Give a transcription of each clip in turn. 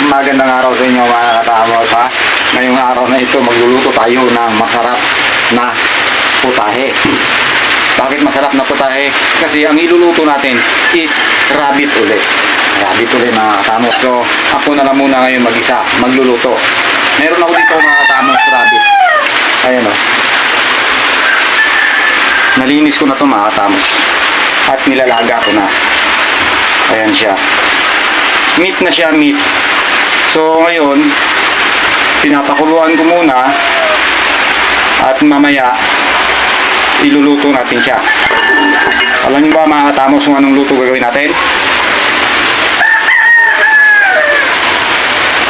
Magandang araw sa inyo mga katamos ha. Ngayong araw na ito magluluto tayo ng masarap na putahe. Bakit masarap na putahe? Kasi ang iluluto natin is rabbit ulit. Rabbit ulit mga katamos. So ako na lang muna ngayon mag-isa magluluto. Meron ako dito mga katamos rabbit. Ayan o. Nalinis ko na ito mga katamos. At nilalaga ko na. Ayan siya. Meat na siya, meat. So ngayon, pinapakuluan ko muna at mamaya iluluto natin siya. Alam niyo ba mga katamos kung anong luto gagawin natin?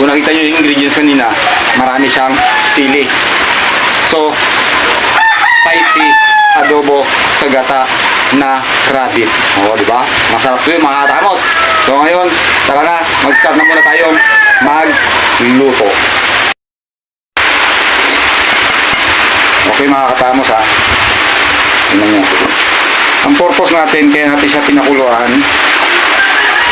Kung nakita niyo yung ingredients kanina, marami siyang sili. So, spicy adobo sa gata na rabbit. O, di ba? Masarap 'yun mga katamos. So ngayon, tara na, mag-start na muna tayong magluto. Okay mga katamos ha. Tingnan nyo. Ang purpose natin, kaya natin siya pinakuluan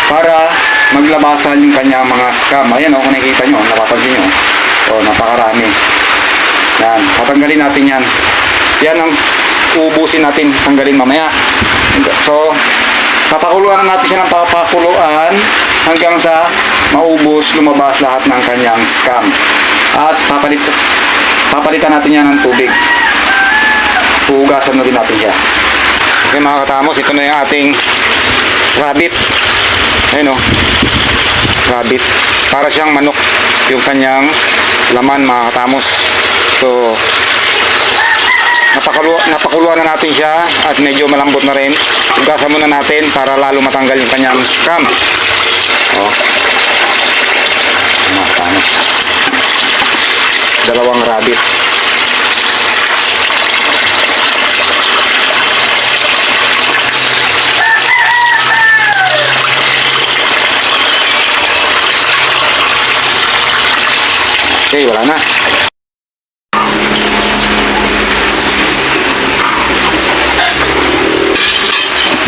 para maglabasan yung kanyang mga scam. Ayan o, kung nakikita nyo, napapansin nyo. O, napakarami. Yan, patanggalin natin yan. Yan ang uubusin natin, tanggalin mamaya. So, papakuluan natin siya ng papakuluan hanggang sa maubos, lumabas lahat ng kanyang scam. At papalitan natin yan ng tubig. Hugasan na rin natin siya. Okay mga katamos, ito na yung ating rabbit. Ayun o. Rabbit. Para siyang manok yung kanyang laman mga katamos. So, napakuluan na natin siya at medyo malambot na rin. Hugasan muna natin para lalo matanggal yung kanyang scam. Oh. Dalawang rabbit. Okay, wala na.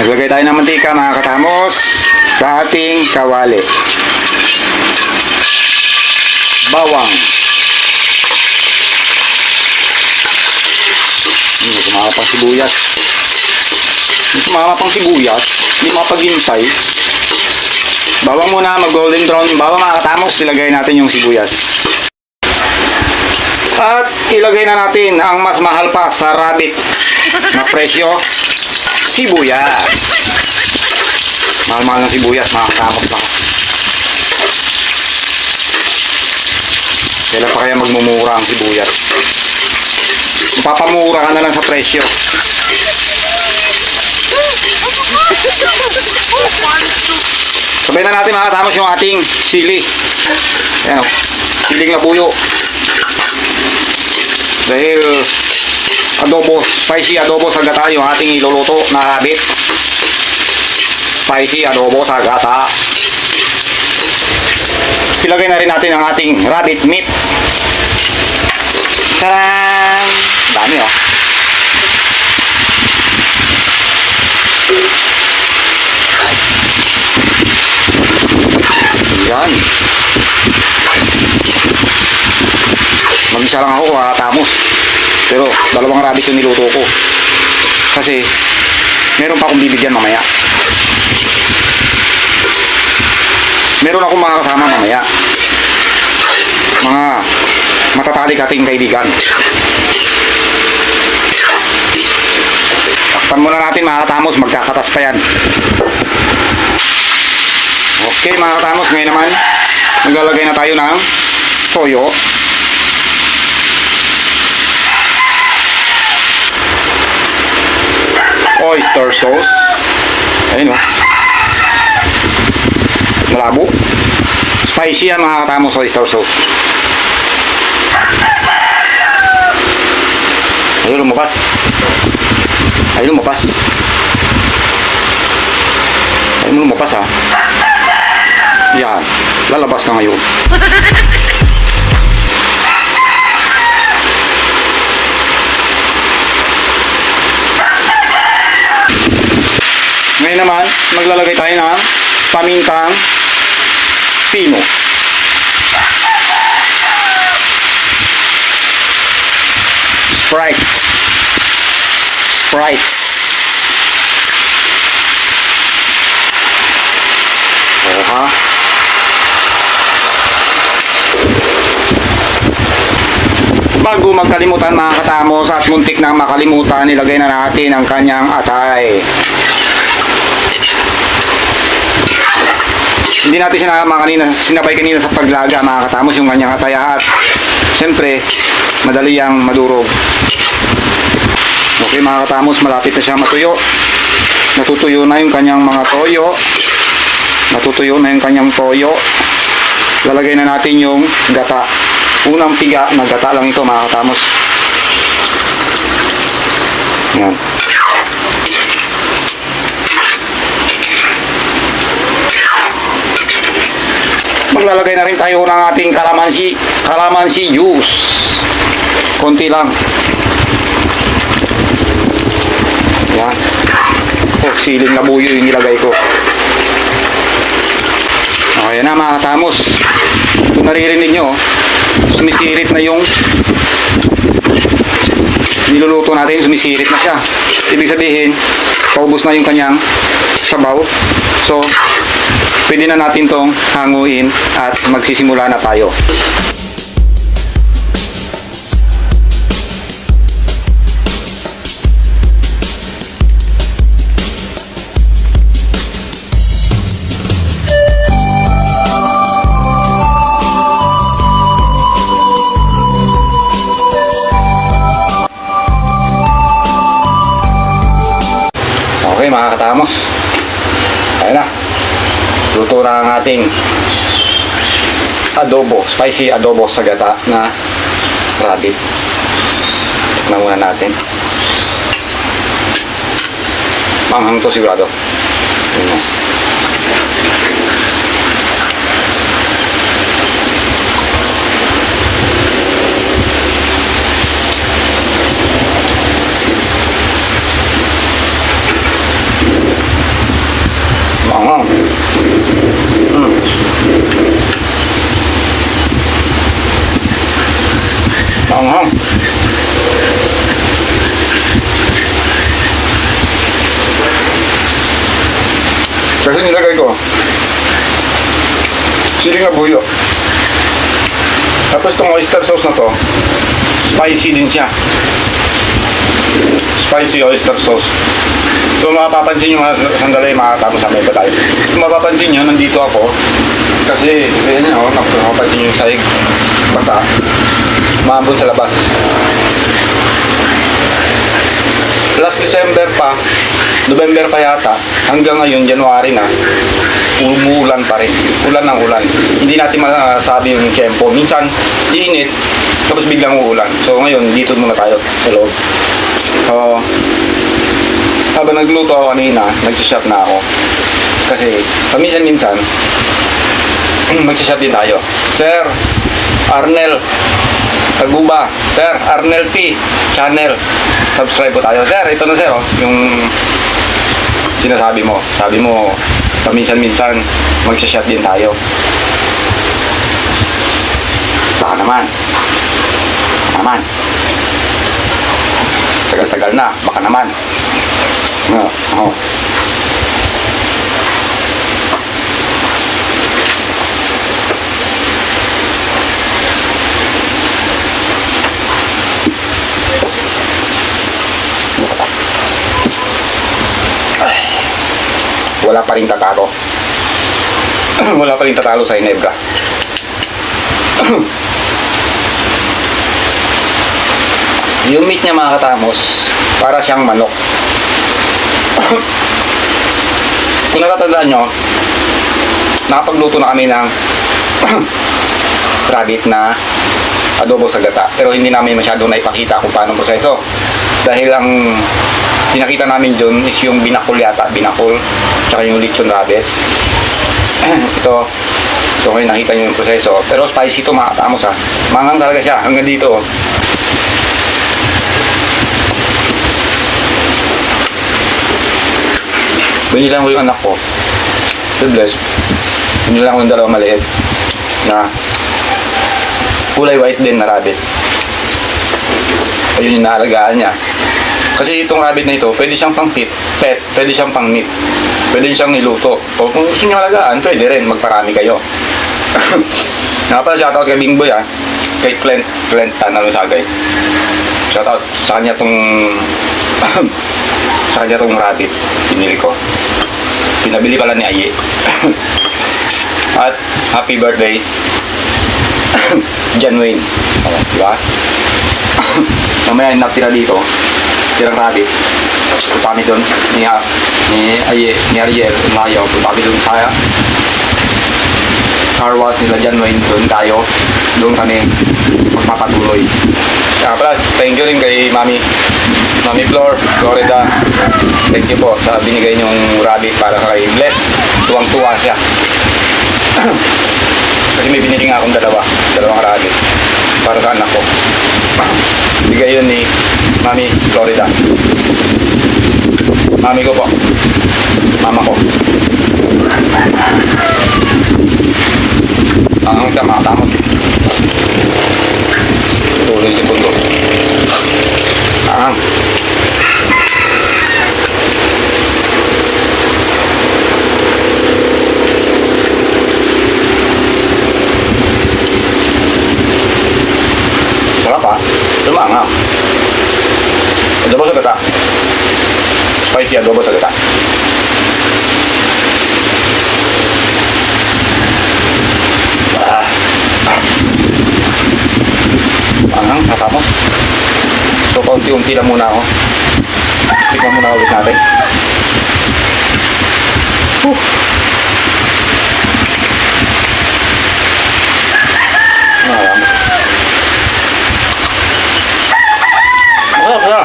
Naglagay tayo ng mantika mga katamos sa ating kawali. Bawang. May sumama pang sibuyas. May sumama pang sibuyas. Hindi mapaghintay. Bawang muna, mag-golden brown yung bawang mga katamos. Ilagay natin yung sibuyas. At ilagay na natin ang mas mahal pa sa rabbit na presyo. Sibuyas. Mahal-mahal ng sibuyas, mga kamot lang. Kailan pa kaya magmumura ang sibuyas? Mapapamura ka na lang sa presyo. Sabay na natin mga katamos yung ating sili. Ayan o. Siling labuyo. Dahil adobo, spicy adobo sa gata yung ating iluluto na rabbit. Spicy adobo sa gata. Ilagay na rin natin ang ating rabbit meat. Tarang! Dami oh. Yan. Mag-isa lang ako katamos. Pero dalawang rabbit yung niluto ko. Kasi meron pa akong bibigyan mamaya. Meron akong mga kasama mamaya. Mga matatalik ating kaibigan. Takpan muna natin mga katamos. Magkakatas pa yan. Okay mga katamos. Ngayon naman naglalagay na tayo ng toyo. Oyster sauce. Ayun o. Malabo. Spicy yan mga katamos, oyster sauce. Ayun lumabas. Ayun lumabas. Ayun lumabas ha. Yan. Lalabas ka ngayon. Ngayon naman, maglalagay tayo ng pamintang pino. Sprites. Oo ha. Bago magkalimutan mga katamos at muntik na makalimutan, nilagay na natin ang kanyang atay. Hindi natin sinabay kanina sa paglaga mga katamos yung kanyang atay at siyempre madali yang madurog. Okay mga katamos, malapit na siya matuyo. Natutuyo na yung kanyang mga toyo. Natutuyo na yung kanyang toyo. Lalagay na natin yung gata. Unang piga na gata lang ito mga katamos. Yan. Maglalagay na rin tayo ng ating calamansi juice. Konti lang. Yan. Oh, siling labuyo yung nilagay ko. Okay na mga katamos. Kung naririnig nyo, sumisirit na yung niluluto natin, sumisirit na siya. Ibig sabihin, paubos na yung kanyang sabaw. So, pwede na natin tong hanguin at magsisimula na tayo. Okay mga katamos, ayun na, luto na ang ating adobo, spicy adobo sa gata na rabbit. Tignan muna natin. Manghang to sigurado. Ayun. Manghang. Manghang. Kasi nilagay ko siling labuyo. Tapos itong oyster sauce na to, spicy din siya. Spicy oyster sauce. So mapapansin nyo sandali mga katamos, sa may ba tayo? Kung mapapansin nyo, nandito ako kasi ayan nyo, mapapansin nyo yung sahig basa, maambon sa labas. Last December pa, November pa yata, hanggang ngayon January na, umuulan pa rin, ulan ng ulan. Hindi natin masabi yung tempo, minsan iinit tapos biglang uulan. So ngayon dito muna tayo sa loob. Habang nagluto ako kanina, nagsishop na ako. Kasi paminsan-minsan, magsishop din tayo. Sir Arnel Taguba, Sir Arnel P channel, subscribe po tayo. Sir, ito na sir, oh, yung sinasabi mo. Sabi mo, paminsan-minsan, magsishop din tayo. Baka naman. Tagal-tagal na, baka naman. Oh. Wala pa rin tatalo. Wala pa rin tatalo sa Inebra. Yung meat niya mga katamos, para siyang manok. Kung natatandaan nyo, nakapagluto na kami ng rabbit na adobo sa gata, pero hindi namin masyadong naipakita kung paano proseso dahil ang pinakita namin dun is yung binakul yata, tsaka yung lechon rabbit. ito ngayon nakita nyo yung proseso, pero spicy ito mga katamos ha, manghang talaga siya hanggang dito. Binilang ko yung anak ko. God bless. Binilang ko yung dalawang maliit na kulay white din na rabbit. Ayun yung naalagaan niya. Kasi itong rabbit na ito, pwede siyang pang pet, pwede siyang pang meat. Pwede siyang niluto. O kung gusto niyo alagaan, pwede rin, magparami kayo. Nga pala, shoutout kay Bing Boy kay Clint Sagay. Shoutout sa kanya tong sa kanya tong rabbit, pinili ko. Pinabili pala ni Aye. At happy birthday, John Wayne. Diba? Mamaya yung natira dito, tirang rabbit. Punta kami doon ni Ariel, Mayo. Punta kami doon sa car wash nila John Wayne. Doon kami magpapatuloy. Kaya pala, thank you rin kay Mami Florida. Thank you po sa binigay niyong rabbit para kay Bless. Tuwang-tuwa siya. Kasi may binili nga akong dalawang rabbit para sa anak ko. Bigay yun ni Mami Florida. Mami ko po. Mama ko. Ang ito, makatamot. Tuloy si Pundo. Sarap Lumanga. Adobo sa gata. Spicy adobo sa gata. Natapos. So, kaunti-unti lang muna ako. Tignan muna ulit natin.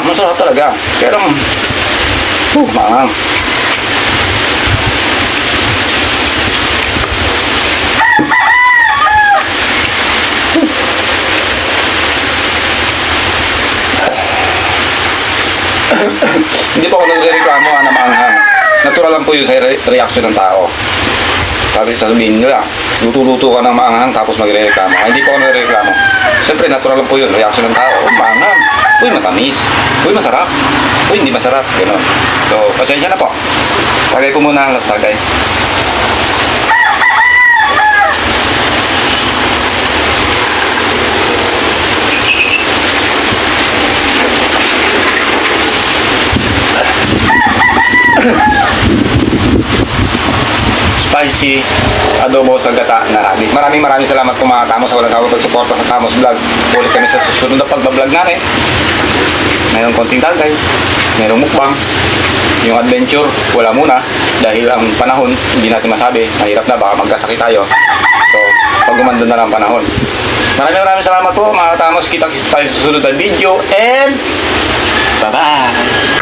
Masarap talaga. Pero, maang. Hindi po ako nagre-reklamo na maanghang. Natural lang po yun sa reaction ng tao. Sabihin nyo lang, luto-luto ka ng maanghang tapos magre-reklamo. Hindi po ako nagre-reklamo. Siyempre, natural lang po yun, reaction ng tao. Maanghang. Uy, matamis. Uy, masarap. Uy, hindi masarap. Ganun. So, pasensya na po. Tagay po muna ang last tagay. Spicy adobo sa gata na rabbit. Maraming salamat po mga Tamos sa walang sawang pagsuporta sa Tamos Vlog. Ulit kami sa susunod na pagbablog namin. Mayroong konting tagay, mayroong mukbang. Yung adventure, wala muna dahil ang panahon, hindi natin masabi. Mahirap na, baka magkasakit tayo. So, pag gumanda na lang panahon. Maraming salamat po mga Tamos. Kita tayo sa susunod na video and bye-bye!